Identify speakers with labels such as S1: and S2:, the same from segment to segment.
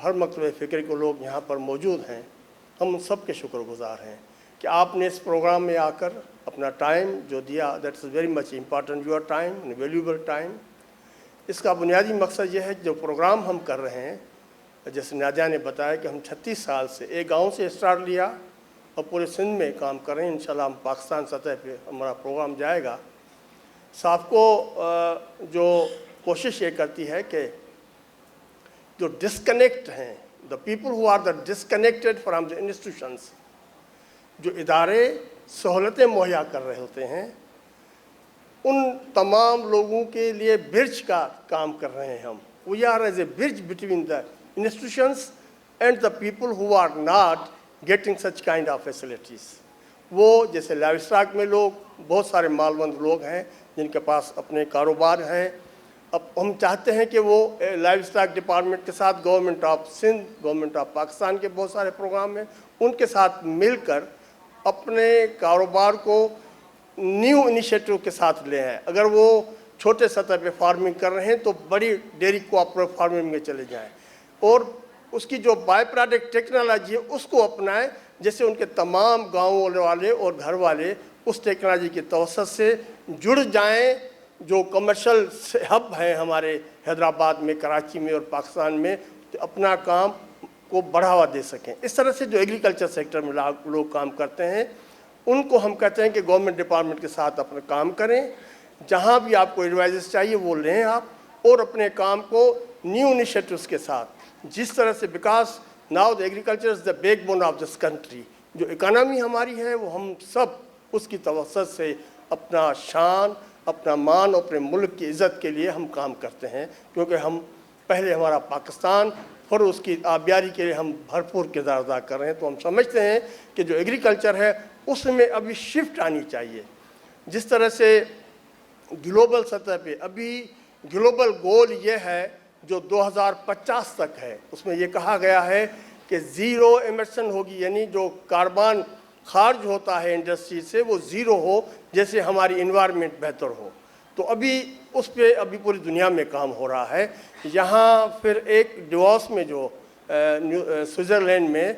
S1: ہر مکتبہ فکر کے لوگ یہاں پر موجود ہیں، ہم ان سب کے شکر گزار ہیں کہ آپ نے اس پروگرام میں آ کر اپنا ٹائم جو دیا، that is very much important, your time, valuable time. اس کا بنیادی مقصد یہ ہے کہ جو پروگرام ہم کر رہے ہیں، جیسے نادیہ نے بتایا کہ ہم 36 سال سے ایک گاؤں سے اسٹارٹ لیا اور پورے سندھ میں کام کر رہے ہیں، انشاءاللہ ہم پاکستان سطح پہ ہمارا پروگرام جائے گا۔ صافکو جو کوشش یہ کرتی ہے کہ جو ڈسکنیکٹ ہیں، the people who are the disconnected from the institutions, جو ادارے سہولتیں مہیا کر رہے ہوتے ہیں، ان تمام لوگوں کے لیے برج کا کام کر رہے ہیں ہم۔ We are as a bridge between the institutions and the people who are not getting such kind of facilities. وہ جیسے لائیو اسٹاک میں لوگ، بہت سارے مالوند لوگ ہیں جن کے پاس اپنے کاروبار ہیں، اب ہم چاہتے ہیں کہ وہ لائیو اسٹاک ڈپارٹمنٹ کے ساتھ government of Sindh, government of Pakistan کے بہت سارے پروگرام ہیں، ان کے ساتھ مل کر اپنے کاروبار کو نیو انیشیٹو کے ساتھ لے آئیں۔ اگر وہ چھوٹے سطح پہ فارمنگ کر رہے ہیں تو بڑی ڈیری کوآپریٹو فارمنگ میں چلے جائیں، اور اس کی جو بائی پروڈکٹ ٹیکنالوجی ہے اس کو اپنائیں، جیسے ان کے تمام گاؤں والے اور گھر والے اس ٹیکنالوجی کے توسط سے جڑ جائیں، جو کمرشل ہب ہیں ہمارے حیدرآباد میں، کراچی میں اور پاکستان میں، تو اپنا کام کو بڑھاوا دے سکیں۔ اس طرح سے جو ایگریکلچر سیکٹر میں لوگ کام کرتے ہیں، ان کو ہم کہتے ہیں کہ گورنمنٹ ڈپارٹمنٹ کے ساتھ اپنا کام کریں، جہاں بھی آپ کو ایڈوائزز چاہیے وہ لیں آپ، اور اپنے کام کو نیو انیشیٹوز کے ساتھ، جس طرح سے because now the agriculture is the back bone of this country, جو اکانومی ہماری ہے وہ ہم سب اس کی توسط سے اپنا شان، اپنا مان اور اپنے ملک کی عزت کے لیے ہم کام کرتے ہیں، کیونکہ ہم پہلے ہمارا پاکستان، پھر اس کی آبیاری کے لیے ہم بھرپور کردار ادا کر رہے ہیں۔ تو ہم سمجھتے ہیں کہ جو ایگریکلچر ہے اس میں ابھی شفٹ آنی چاہیے، جس طرح سے گلوبل سطح پہ ابھی گلوبل گول یہ ہے جو 2050 تک ہے، اس میں یہ کہا گیا ہے کہ زیرو ایمرشن ہوگی، یعنی جو کاربن خارج ہوتا ہے انڈسٹری سے وہ زیرو ہو، جیسے ہماری انوائرمنٹ بہتر ہو۔ تو ابھی اس پہ ابھی پوری دنیا میں کام ہو رہا ہے۔ یہاں پھر ایک ڈیووس میں جو سوئٹزرلینڈ میں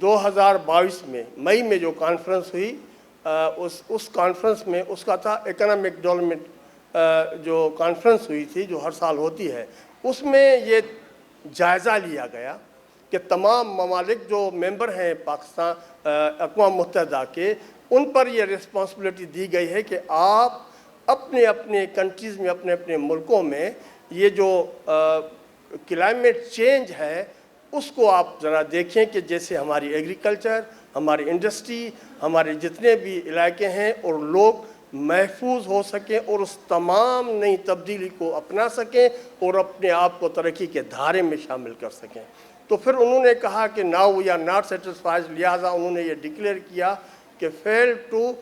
S1: 2022 میں مئی میں جو کانفرنس ہوئی، اس کانفرنس میں اس کا تھا اکنامک ڈیولپمنٹ، جو کانفرنس ہوئی تھی جو ہر سال ہوتی ہے، اس میں یہ جائزہ لیا گیا کہ تمام ممالک جو ممبر ہیں پاکستان اقوام متحدہ کے، ان پر یہ رسپانسبلٹی دی گئی ہے کہ آپ اپنے اپنے کنٹریز میں، اپنے اپنے ملکوں میں یہ جو کلائمیٹ چینج ہے اس کو آپ ذرا دیکھیں کہ جیسے ہماری ایگریکلچر، ہماری انڈسٹری، ہمارے جتنے بھی علاقے ہیں اور لوگ محفوظ ہو سکیں اور اس تمام نئی تبدیلی کو اپنا سکیں اور اپنے آپ کو ترقی کے دھارے میں شامل کر سکیں۔ تو پھر انہوں نے کہا کہ now we are not satisfied, لہٰذا انہوں نے یہ ڈکلیئر کیا کہ fail to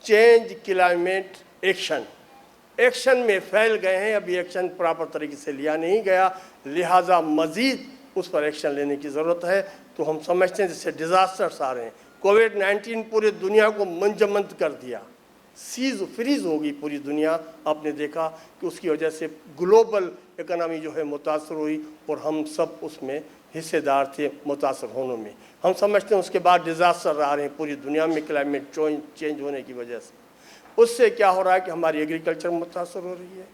S1: change climate action میں فیل گئے ہیں، ابھی ایکشن پراپر طریقے سے لیا نہیں گیا، لہٰذا مزید اس پر ایکشن لینے کی ضرورت ہے۔ تو ہم سمجھتے ہیں جیسے ڈیزاسٹرس آ رہے ہیں، کووڈ-19 پورے دنیا کو منجمد کر دیا، فریز ہوگی پوری دنیا، آپ نے دیکھا کہ اس کی وجہ سے گلوبل اکنامی جو ہے متاثر ہوئی اور ہم سب اس میں حصے دار تھے متاثر ہونے میں۔ ہم سمجھتے ہیں اس کے بعد ڈیزاسٹر آ رہے ہیں پوری دنیا میں کلائمیٹ چینج ہونے کی وجہ سے۔ اس سے کیا ہو رہا ہے کہ ہماری ایگریکلچر متاثر ہو رہی ہے،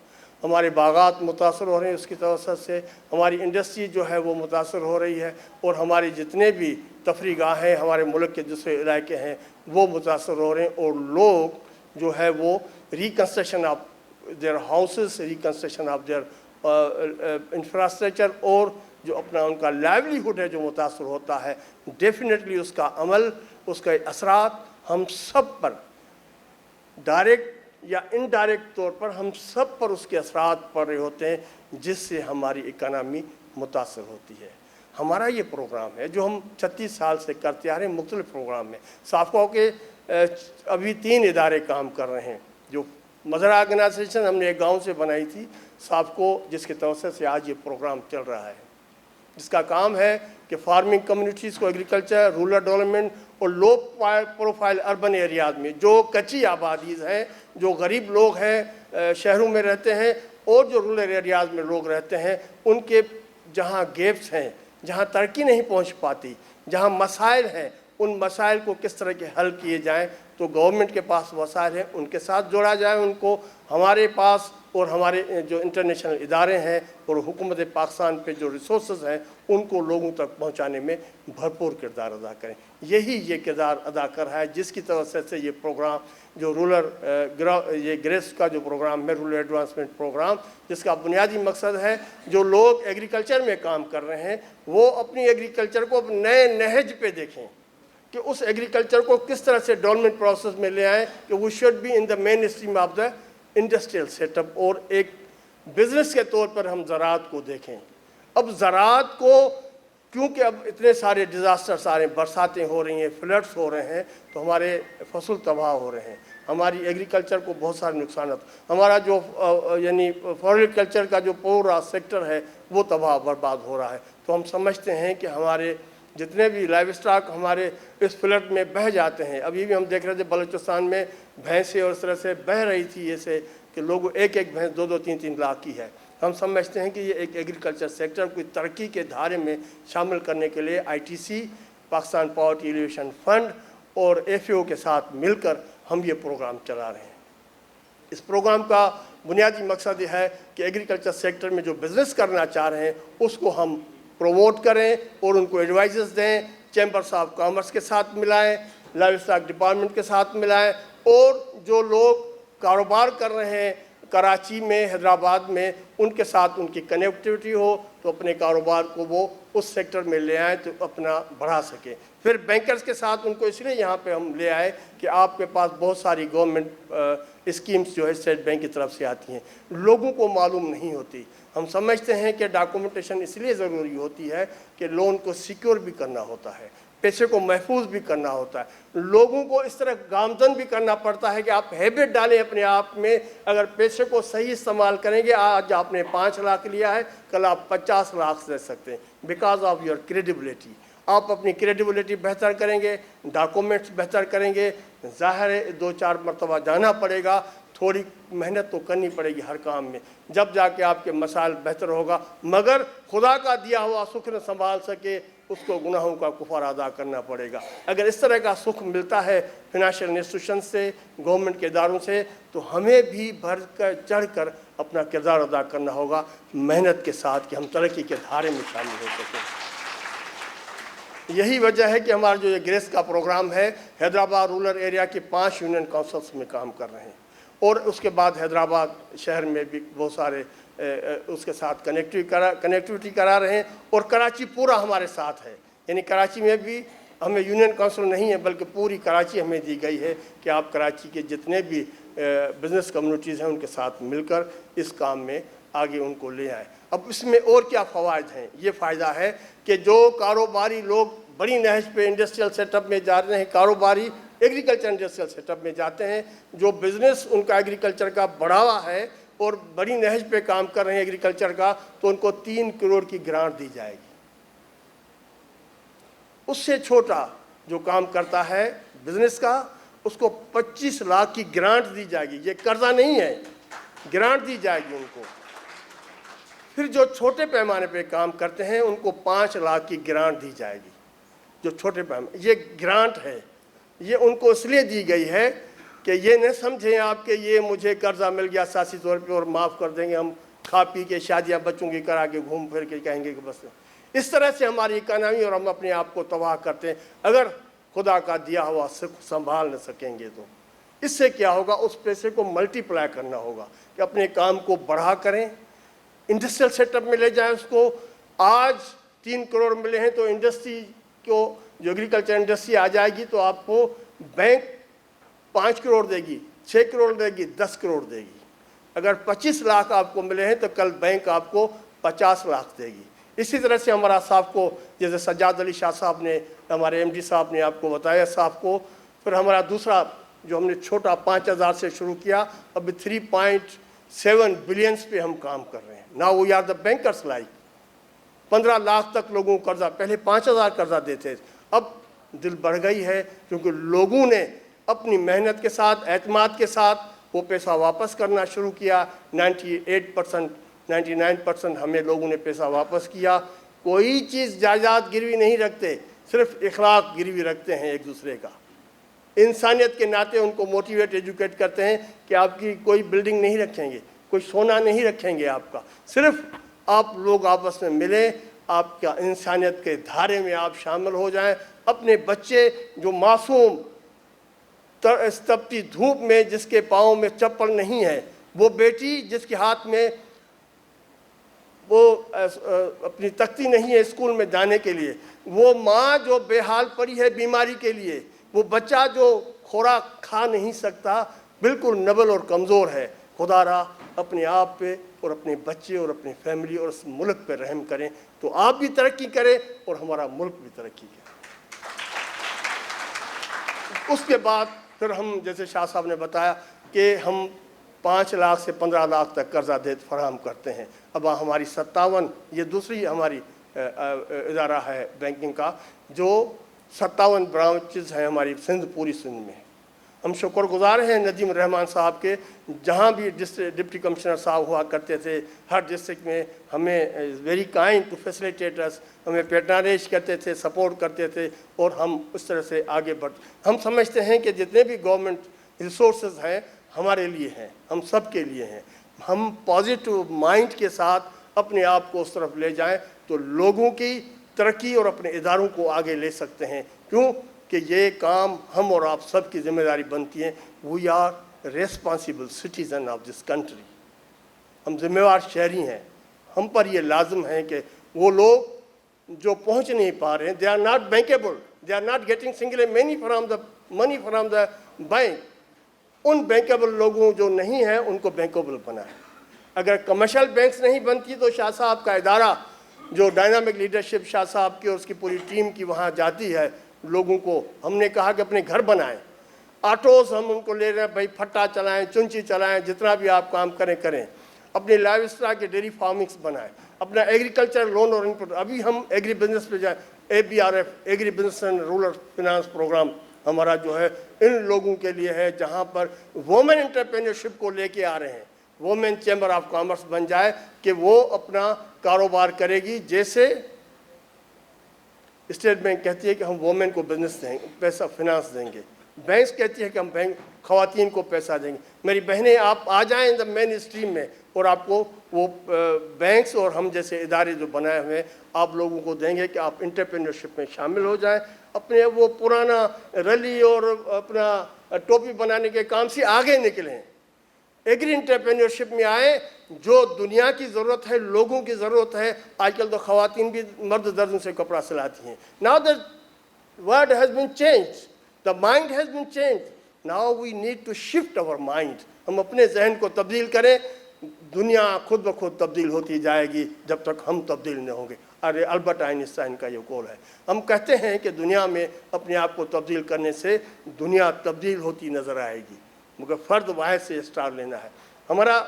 S1: ہمارے باغات متاثر ہو رہے ہیں اس کی توسط سے، ہماری انڈسٹری جو ہے وہ متاثر ہو رہی ہے، اور ہمارے جتنے بھی تفریح گاہ ہیں ہمارے ملک کے دوسرے علاقے ہیں وہ متاثر ہو رہے ہیں، اور لوگ جو ہے وہ reconstruction of their houses, reconstruction of their infrastructure, اور جو اپنا ان کا لائیولیہوڈ ہے جو متاثر ہوتا ہے، ڈیفینیٹلی اس کا عمل، اس کے اثرات ہم سب پر ڈائریکٹ یا انڈائریکٹ طور پر ہم سب پر اس کے اثرات پڑ رہے ہوتے ہیں، جس سے ہماری اکانومی متاثر ہوتی ہے۔ ہمارا یہ پروگرام ہے جو ہم 36 سال سے کرتے آ رہے ہیں، مختلف پروگرام میں صافکو کے ابھی 3 ادارے کام کر رہے ہیں۔ جو مدر آرگنائزیشن ہم نے ایک گاؤں سے بنائی تھی صافکو، جس کے توسط سے آج یہ پروگرام چل رہا ہے، جس کا کام ہے کہ فارمنگ کمیونٹیز کو ایگریکلچر، رورل ڈیولپمنٹ اور لو پروفائل اربن ایریاز میں جو کچی آبادیز ہیں، جو غریب لوگ ہیں شہروں میں رہتے ہیں، اور جو رورل ایریاز میں لوگ رہتے ہیں، ان کے جہاں گیپس ہیں جہاں ترقی نہیں پہنچ پاتی، جہاں مسائل ہیں، ان مسائل کو کس طرح کے حل کیے جائیں، تو گورنمنٹ کے پاس وسائل ہیں، ان کے ساتھ جوڑا جائے ان کو، ہمارے پاس اور ہمارے جو انٹرنیشنل ادارے ہیں اور حکومت پاکستان پہ جو ریسورسز ہیں ان کو لوگوں تک پہنچانے میں بھرپور کردار ادا کریں۔ یہی یہ کردار ادا کر رہا ہے جس کی توسط سے یہ پروگرام جو یہ گریس کا جو پروگرام ہے، رورل ایڈوانسمنٹ پروگرام، جس کا بنیادی مقصد ہے جو لوگ ایگریکلچر میں کام کر رہے ہیں وہ اپنی ایگریکلچر کو نئے نہج پہ دیکھیں کہ اس ایگریکلچر کو کس طرح سے ڈیولپمنٹ پروسیس میں لے آئیں کہ وہ should be in the mainstream of the industrial setup, اور ایک بزنس کے طور پر ہم زراعت کو دیکھیں۔ اب زراعت کو کیونکہ اب اتنے سارے ڈیزاسٹرس آ رہے ہیں، برساتیں ہو رہی ہیں، فلڈس ہو رہے ہیں، تو ہمارے فصل تباہ ہو رہے ہیں، ہماری ایگریکلچر کو بہت سارے نقصانات، ہمارا جو یعنی فلوریکلچر کا جو پورا سیکٹر ہے وہ تباہ برباد ہو رہا ہے۔ تو ہم سمجھتے ہیں کہ ہمارے جتنے بھی لائیو اسٹاک ہمارے اس فلڈ میں بہہ جاتے ہیں، ابھی بھی ہم دیکھ رہے تھے بلوچستان میں بھینسیں اور اس طرح سے بہہ رہی تھی ایسے کہ لوگ ایک ایک بھینس 2-3 لاکھ کی ہے۔ ہم سمجھتے ہیں کہ یہ ایک ایگریکلچر سیکٹر کو ترقی کے دھارے میں شامل کرنے کے لیے ITC، Pakistan poverty alleviation fund اور FAO کے ساتھ مل کر ہم یہ پروگرام چلا رہے ہیں۔ اس پروگرام کا بنیادی مقصد یہ ہے کہ ایگریکلچر سیکٹر میں جو بزنس کرنا چاہ رہے ہیں اس کو ہم پروموٹ کریں اور ان کو ایڈوائزز دیں، چیمبرس آف کامرس کے ساتھ ملائیں، لائیو اسٹاک ڈپارٹمنٹ کے ساتھ ملائیں، اور جو لوگ کاروبار کر رہے ہیں کراچی میں، حیدرآباد میں، ان کے ساتھ ان کی کنیکٹیوٹی ہو تو اپنے کاروبار کو وہ اس سیکٹر میں لے آئیں تو اپنا بڑھا سکیں۔ پھر بینکرز کے ساتھ ان کو اس لیے یہاں پہ ہم لے آئے کہ آپ کے پاس بہت ساری گورنمنٹ اسکیمز جو ہے اسٹیٹ بینک کی طرف سے آتی ہیں، لوگوں کو معلوم نہیں ہوتی۔ ہم سمجھتے ہیں کہ ڈاکومنٹیشن اس لیے ضروری ہوتی ہے کہ لون کو سیکیور بھی کرنا ہوتا ہے، پیسے کو محفوظ بھی کرنا ہوتا ہے، لوگوں کو اس طرح گامزن بھی کرنا پڑتا ہے کہ آپ ہیبٹ ڈالیں اپنے آپ میں، اگر پیسے کو صحیح استعمال کریں گے، آج آپ نے 5 لاکھ لیا ہے، کل آپ 50 لاکھ دے سکتے ہیں، بیکاز آف یور کریڈیبلٹی۔ آپ اپنی کریڈیبلٹی بہتر کریں گے، ڈاکومنٹس بہتر کریں گے، ظاہر ہے 2-4 مرتبہ جانا پڑے گا، تھوڑی محنت تو کرنی پڑے گی ہر کام میں، جب جا کے آپ کے مسائل بہتر ہوگا، مگر خدا کا دیا ہوا سکھ نہ سنبھال سکے اس کو گناہوں کا کفارہ ادا کرنا پڑے گا۔ اگر اس طرح کا سکھ ملتا ہے فائنینشیل انسٹیٹیوشن سے، گورنمنٹ کے اداروں سے، تو ہمیں بھی بڑھ کر چڑھ کر اپنا کردار ادا کرنا ہوگا محنت کے ساتھ کہ ہم ترقی کے دھارے میں شامل ہو سکیں۔ یہی وجہ ہے کہ ہمارا جو یہ گریس کا پروگرام ہے حیدرآباد رورل ایریا کے 5 یونین کونسلس میں کام کر رہے ہیں، اور اس کے بعد حیدرآباد شہر میں بھی بہت سارے اس کے ساتھ کنیکٹیوٹی کرا رہے ہیں، اور کراچی پورا ہمارے ساتھ ہے، یعنی کراچی میں بھی ہمیں یونین کونسل نہیں ہے بلکہ پوری کراچی ہمیں دی گئی ہے کہ آپ کراچی کے جتنے بھی بزنس کمیونٹیز ہیں ان کے ساتھ مل کر اس کام میں آگے ان کو لے آئیں۔ اب اس میں اور کیا فوائد ہیں؟ یہ فائدہ ہے کہ جو کاروباری لوگ بڑی نہج پہ انڈسٹریل سیٹ اپ میں جا رہے ہیں، کاروباری ایگریکلچر انڈسٹریل سیٹ اپ میں جاتے ہیں، جو بزنس ان کا ایگریکلچر کا بڑھاوا ہے اور بڑی نہج پہ کام کر رہے ہیں ایگریکلچر کا، تو ان کو 3 کروڑ کی گرانٹ دی جائے گی۔ اس سے چھوٹا جو کام کرتا ہے بزنس کا اس کو 25 لاکھ کی گرانٹ دی جائے گی، یہ قرضہ نہیں ہے، گرانٹ دی جائے گی ان کو۔ پھر جو چھوٹے پیمانے پہ کام کرتے ہیں ان کو 5 لاکھ کی گرانٹ دی جائے گی، جو چھوٹے پیمانے، یہ گرانٹ ہے، یہ ان کو اس لیے دی گئی ہے کہ یہ نہ سمجھیں آپ کہ یہ مجھے قرضہ مل گیا سیاسی طور پہ اور معاف کر دیں گے، ہم کھا پی کے شادیاں بچوں کی کرا کے گھوم پھر کے کہیں گے کہ بس اس طرح سے ہماری اکانومی اور ہم اپنے آپ کو تباہ کرتے ہیں اگر خدا کا دیا ہوا سکھ سنبھال نہ سکیں گے۔ تو اس سے کیا ہوگا؟ اس پیسے کو ملٹی پلائی کرنا ہوگا کہ اپنے کام کو بڑھا کریں، انڈسٹریل سیٹ اپ میں لے جائیں اس کو۔ آج 3 کروڑ ملے ہیں تو انڈسٹری کو، جو ایگریکلچر انڈسٹری آ جائے گی تو آپ کو بینک 5 کروڑ دے گی، 6 کروڑ دے گی، 10 کروڑ دے گی۔ اگر 25 لاکھ آپ کو ملے ہیں تو کل بینک آپ کو 50 لاکھ دے گی۔ اسی طرح سے ہمارا صاحب کو، جیسے سجاد علی شاہ صاحب نے، ہمارے MD صاحب نے آپ کو بتایا صاحب کو، پھر ہمارا دوسرا جو ہم نے چھوٹا 5000 سے شروع کیا، اب 3.7 بلینس پہ ہم کام کر رہے ہیں۔ Now we are the bankers like 15 lakh تک لوگوں کو قرضہ، پہلے 5000 قرضہ دیتے، اب دل بڑھ گئی ہے کیونکہ لوگوں نے اپنی محنت کے ساتھ، اعتماد کے ساتھ وہ پیسہ واپس کرنا شروع کیا۔ 98%، 99% ہمیں لوگوں نے پیسہ واپس کیا۔ کوئی چیز جائیداد گروی نہیں رکھتے، صرف اخلاق گروی رکھتے ہیں ایک دوسرے کا۔ انسانیت کے ناطے ان کو موٹیویٹ ایجوکیٹ کرتے ہیں کہ آپ کی کوئی بلڈنگ نہیں رکھیں گے، کوئی سونا نہیں رکھیں گے آپ کا، صرف آپ لوگ آپس میں ملیں، آپ کا انسانیت کے دھارے میں آپ شامل ہو جائیں۔ اپنے بچے جو معصوم اس تپتی دھوپ میں جس کے پاؤں میں چپل نہیں ہے، وہ بیٹی جس کے ہاتھ میں وہ اپنی تختی نہیں ہے اسکول میں جانے کے لیے، وہ ماں جو بے حال پڑی ہے بیماری کے لیے، وہ بچہ جو خوراک کھا نہیں سکتا، بالکل نبل اور کمزور ہے، خدا را اپنے آپ پہ اور اپنے بچے اور اپنی فیملی اور اس ملک پہ رحم کریں، تو آپ بھی ترقی کریں اور ہمارا ملک بھی ترقی کرے۔ اس کے بعد پھر ہم جیسے شاہ صاحب نے بتایا کہ ہم 5 لاکھ سے 15 لاکھ تک قرضہ فراہم کرتے ہیں۔ اب ہماری 57 یہ دوسری ہماری ادارہ ہے بینکنگ کا، جو 57 برانچز ہیں ہماری پوری سندھ میں۔ ہم شکر گزار ہیں ندیم الرحمان صاحب کے، جہاں بھی ڈپٹی کمشنر صاحب ہوا کرتے تھے ہر ڈسٹرکٹ میں، ہمیں ویری کائنڈ ٹو فیسیلیٹیٹ اس، ہمیں پیٹرانیج کرتے تھے، سپورٹ کرتے تھے، اور ہم اس طرح سے آگے ہم سمجھتے ہیں کہ جتنے بھی گورنمنٹ ریسورسز ہیں ہمارے لیے ہیں، ہم سب کے لیے ہیں۔ ہم پازیٹیو مائنڈ کے ساتھ اپنے آپ کو اس طرف لے جائیں تو لوگوں کی ترقی اور اپنے اداروں کو آگے لے سکتے ہیں۔ کیوں کہ یہ کام ہم اور آپ سب کی ذمہ داری بنتی ہے۔ We are responsible citizen of this country, ہم ذمہ دار شہری ہیں، ہم پر یہ لازم ہے کہ وہ لوگ جو پہنچ نہیں پا رہے ہیں، they are not bankable, they are not getting single money from the bank, ان بینکیبل لوگوں جو نہیں ہیں ان کو بینکیبل بنائیں۔ اگر کمرشل بینکس نہیں بنتی تو شاہ صاحب کا ادارہ جو ڈائنامک لیڈرشپ شاہ صاحب کی اور اس کی پوری ٹیم کی وہاں جاتی ہے، لوگوں کو ہم نے کہا کہ اپنے گھر بنائیں، آٹوز ہم ان کو لے رہے ہیں، بھائی پھٹا چلائیں، چنچی چلائیں، جتنا بھی آپ کام کریں، اپنی لائف اسٹاک کے ڈیری فارمنگس بنائیں، اپنا ایگریکلچر لون اور انپٹ۔ ابھی ہم ایگری بزنس پہ جائیں، ABRF agribusiness and rural finance programme ہمارا جو ہے ان لوگوں کے لیے ہے، جہاں پر وومن انٹرپرینیورشپ کو لے کے آ رہے ہیں، وومن چیمبر آف کامرس بن جائے کہ وہ اپنا کاروبار کرے گی، جیسے اسٹیٹ بینک کہتی ہے کہ ہم وومن کو بزنس دیں گے، پیسہ فنانس دیں گے، بینکس کہتی ہے کہ ہم خواتین کو پیسہ دیں گے۔ میری بہنیں آپ آ جائیں دا مین اسٹریم میں، اور آپ کو وہ بینکس اور ہم جیسے ادارے جو بنائے ہوئے آپ لوگوں کو دیں گے کہ آپ انٹرپرینیورشپ میں شامل ہو جائیں، اپنے وہ پرانا رلی اور اپنا ٹوپی بنانے کے کام سے آگے نکلیں، ایگری انٹرپرینیورشپ میں آئیں۔ جو دنیا کی ضرورت ہے، لوگوں کی ضرورت ہے، آج کل تو خواتین بھی مرد درزوں سے کپڑا سلاتی ہیں۔ Now the world has been changed, the mind has been changed, now we need to shift our mind۔ ہم اپنے ذہن کو تبدیل کریں، دنیا خود بخود تبدیل ہوتی جائے گی جب تک ہم تبدیل نہ ہوں گے۔ البرٹ آئنسٹائن کا یہ قول ہے۔ ہم کہتے ہیں کہ دنیا میں اپنے آپ کو تبدیل کرنے سے دنیا تبدیل ہوتی نظر آئے گی، مگر فرد واحد سے اسٹارٹ لینا ہے۔ ہمارا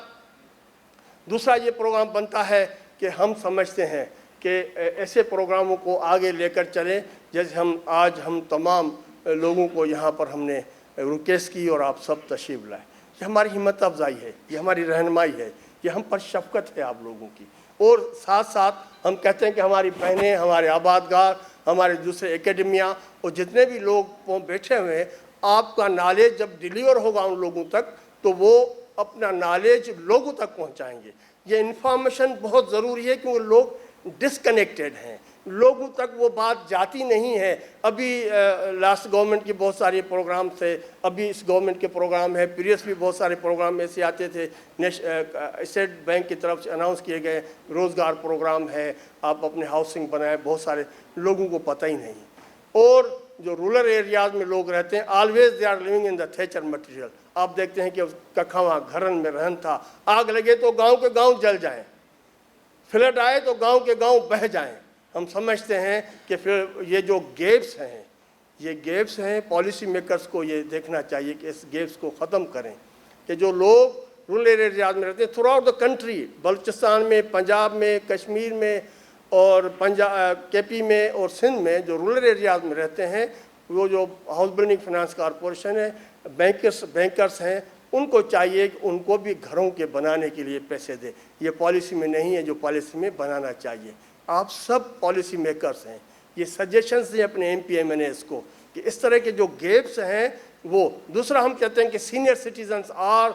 S1: دوسرا یہ پروگرام بنتا ہے کہ ہم سمجھتے ہیں کہ ایسے پروگراموں کو آگے لے کر چلیں، جیسے آج ہم تمام لوگوں کو یہاں پر ہم نے ریکویسٹ کی اور آپ سب تشریف لائے۔ یہ ہماری ہمت افزائی ہے، یہ ہماری رہنمائی ہے، یہ ہم پر شفقت ہے آپ لوگوں کی، اور ساتھ ساتھ ہم کہتے ہیں کہ ہماری بہنیں، ہمارے آبادگار، ہمارے دوسرے اکیڈمیا اور جتنے بھی لوگ بیٹھے ہوئے ہیں، آپ کا نالج جب ڈیلیور ہوگا ان لوگوں تک تو وہ اپنا نالج لوگوں تک پہنچائیں گے۔ یہ انفارمیشن بہت ضروری ہے کیونکہ لوگ ڈسکنیکٹڈ ہیں، لوگوں تک وہ بات جاتی نہیں ہے۔ ابھی لاسٹ گورنمنٹ کے بہت سارے پروگرام تھے، ابھی اس گورنمنٹ کے پروگرام ہے، پریویس بھی بہت سارے پروگرام ایسے آتے تھے، اسٹیٹ بینک کی طرف سے اناؤنس کیے گئے، روزگار پروگرام ہے، آپ اپنے ہاؤسنگ بنائیں، بہت سارے لوگوں کو پتہ ہی نہیں۔ اور جو رورل ایریاز میں لوگ رہتے ہیں، always they are living in the thatcher material. آپ دیکھتے ہیں کہ ککھواں گھرن میں رہن تھا، آگ لگے تو گاؤں کے گاؤں جل جائیں، فلڈ آئے تو گاؤں کے گاؤں بہہ جائیں۔ ہم سمجھتے ہیں کہ پھر یہ جو گیپس ہیں پالیسی میکرز کو یہ دیکھنا چاہیے کہ اس گیپس کو ختم کریں، کہ جو لوگ رورل ایریاز میں رہتے ہیں through out the country, Balochistan میں، پنجاب میں، کشمیر میں اور KP میں اور سندھ میں جو رورل ایریاز میں رہتے ہیں، وہ جو ہاؤس بلڈنگ فنانس کارپوریشن ہے، بینکرز ہیں، ان کو چاہیے کہ ان کو بھی گھروں کے بنانے کے لیے پیسے دے۔ یہ پالیسی میں نہیں ہے جو پالیسی میں بنانا چاہیے۔ آپ سب پالیسی میکرز ہیں، یہ سجیشنز ہیں اپنے M P M N As کو کہ اس طرح کے جو گیپس ہیں وہ. دوسرا ہم کہتے ہیں کہ senior citizens are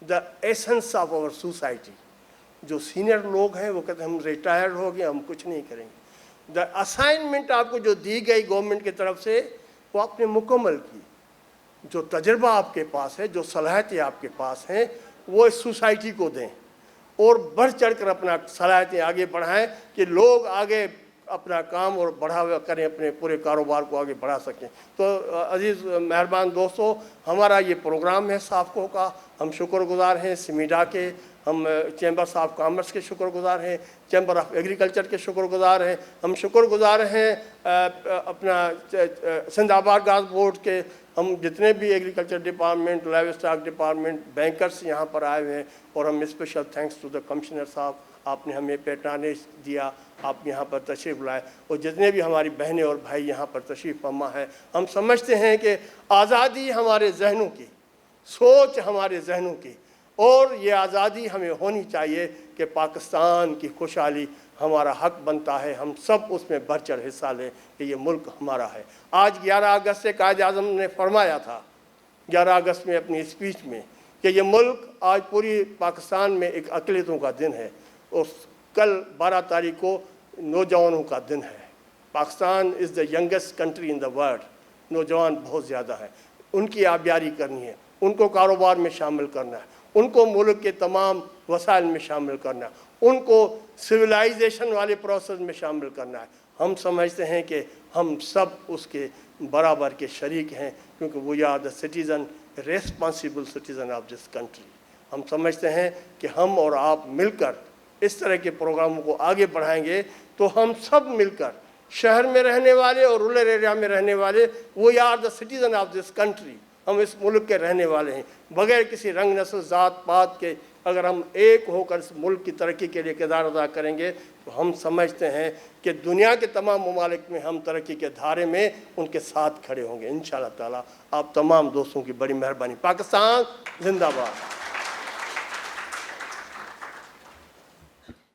S1: the essence of our society. جو سینئر لوگ ہیں وہ کہتے ہیں ہم ریٹائرڈ ہو گئے، ہم کچھ نہیں کریں گے. دا اسائنمنٹ آپ کو جو دی گئی گورنمنٹ کی طرف سے وہ آپ نے مکمل کی. جو تجربہ آپ کے پاس ہے، جو صلاحیتیں آپ کے پاس ہیں، وہ اس سوسائٹی کو دیں اور بڑھ چڑھ کر اپنا صلاحیتیں آگے بڑھائیں کہ لوگ آگے اپنا کام اور بڑھاوا کریں، اپنے پورے کاروبار کو آگے بڑھا سکیں. تو عزیز مہربان دوستو، ہمارا یہ پروگرام ہے صافکو کا. ہم شکر گزار ہیں سمیڈا کے، ہم چیمبرس آف کامرس کے شکر گزار ہیں، چیمبر آف ایگریکلچر کے شکر گزار ہیں، ہم شکر گزار ہیں اپنا سندھ آباد گاز بورڈ کے. ہم جتنے بھی agriculture department, livestock department, bankers یہاں پر آئے ہوئے ہیں. اور ہم special thanks to the commissioner صاحب، آپ نے ہمیں پیٹرانیج دیا، آپ یہاں پر تشریف لائے. اور جتنے بھی ہماری بہنیں اور بھائی یہاں پر تشریف فرما ہے، ہم سمجھتے ہیں کہ آزادی ہمارے ذہنوں کی، سوچ ہمارے ذہنوں کی، اور یہ آزادی ہمیں ہونی چاہیے کہ پاکستان کی خوشحالی ہمارا حق بنتا ہے. ہم سب اس میں بڑھ چڑھ حصہ لیں کہ یہ ملک ہمارا ہے. آج 11 اگست سے قائد اعظم نے فرمایا تھا 11 اگست میں اپنی اسپیچ میں کہ یہ ملک آج پوری پاکستان میں ایک اقلیتوں کا دن ہے، اور کل 12 تاریخ کو نوجوانوں کا دن ہے. Pakistan is the youngest country in the world. نوجوان بہت زیادہ ہیں، ان کی آبیاری کرنی ہے، ان کو کاروبار میں شامل کرنا ہے، ان کو ملک کے تمام وسائل میں شامل کرنا ہے، ان کو سویلائزیشن والے پروسیس میں شامل کرنا ہے. ہم سمجھتے ہیں کہ ہم سب اس کے برابر کے شریک ہیں، کیونکہ we are the citizen, responsible citizen of this country. ہم سمجھتے ہیں کہ ہم اور آپ مل کر اس طرح کے پروگراموں کو آگے بڑھائیں گے تو ہم سب مل کر، شہر میں رہنے والے اور رورل ایریا میں رہنے والے، we are the citizen of this country. ہم اس ملک کے رہنے والے ہیں، بغیر کسی رنگ، نسل، ذات پات کے. اگر ہم ایک ہو کر اس ملک کی ترقی کے لیے کردار ادا کریں گے تو ہم سمجھتے ہیں کہ دنیا کے تمام ممالک میں ہم ترقی کے دھارے میں ان کے ساتھ کھڑے ہوں گے انشاءاللہ تعالیٰ. آپ تمام دوستوں کی بڑی مہربانی. پاکستان زندہ باد.